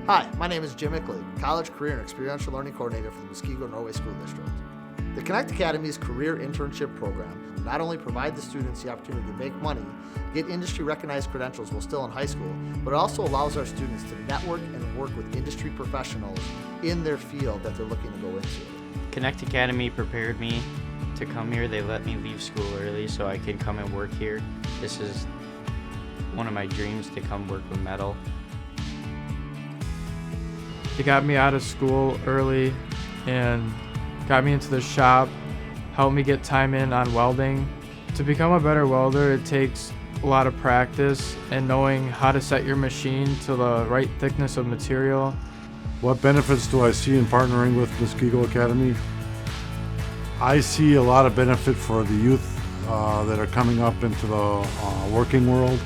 Hi, my name is Jim Ickley, College Career and Experiential Learning Coordinator for the Muskego-Norway School District. The Connect Academy's career internship program not only provides the students the opportunity to make money, get industry-recognized credentials while still in high school, but it also allows our students to network and work with industry professionals in their field that they're looking to go into. Connect Academy prepared me to come here. They let me leave school early so I can come and work here. This is one of my dreams, to come work with metal. It got me out of school early and got me into the shop, helped me get time in on welding. To become a better welder, it takes a lot of practice and knowing how to set your machine to the right thickness of material. What benefits do I see in partnering with Muskego Academy? I see a lot of benefit for the youth that are coming up into the working world.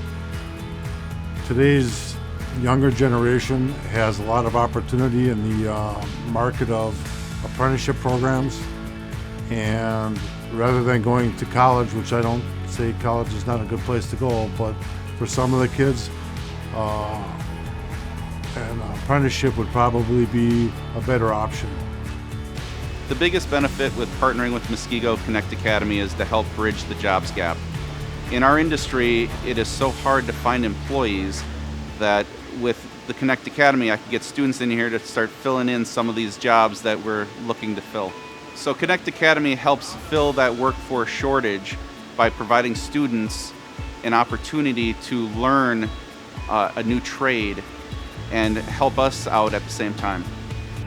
Today's younger generation has a lot of opportunity in the market of apprenticeship programs, and rather than going to college, which I don't say college is not a good place to go, but for some of the kids, an apprenticeship would probably be a better option. The biggest benefit with partnering with Muskego Connect Academy is to help bridge the jobs gap. In our industry, it is so hard to find employees that with the Connect Academy, I can get students in here to start filling in some of these jobs that we're looking to fill. So Connect Academy helps fill that workforce shortage by providing students an opportunity to learn a new trade and help us out at the same time.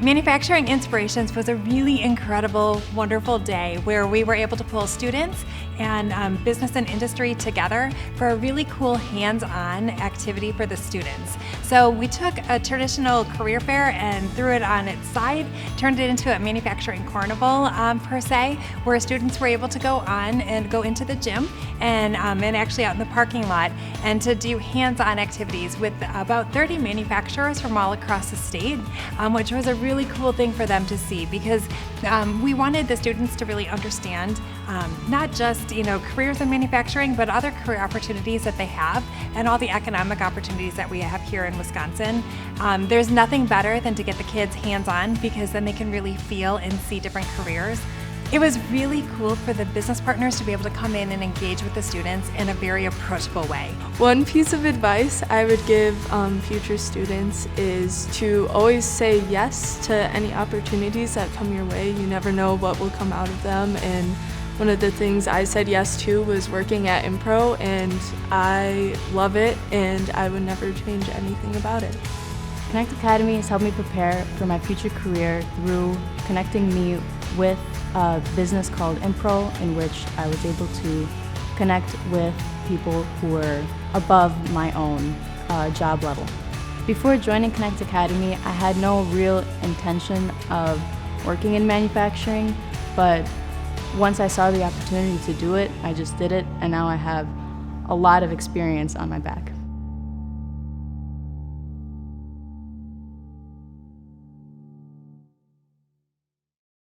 Manufacturing Inspirations was a really incredible, wonderful day where we were able to pull students and business and industry together for a really cool hands-on activity for the students. So we took a traditional career fair and threw it on its side, turned it into a manufacturing carnival per se, where students were able to go on and go into the gym and actually out in the parking lot and to do hands-on activities with about 30 manufacturers from all across the state, which was a really cool thing for them to see, because we wanted the students to really understand not just careers in manufacturing, but other career opportunities that they have and all the economic opportunities that we have here in Wisconsin. There's nothing better than to get the kids hands-on, because then they can really feel and see different careers. It was really cool for the business partners to be able to come in and engage with the students in a very approachable way. One piece of advice I would give future students is to always say yes to any opportunities that come your way. You never know what will come out of them, and one of the things I said yes to was working at Impro, and I love it and I would never change anything about it. Connect Academy has helped me prepare for my future career through connecting me with a business called Impro, in which I was able to connect with people who were above my own job level. Before joining Connect Academy, I had no real intention of working in manufacturing, but once I saw the opportunity to do it, I just did it, and now I have a lot of experience on my back.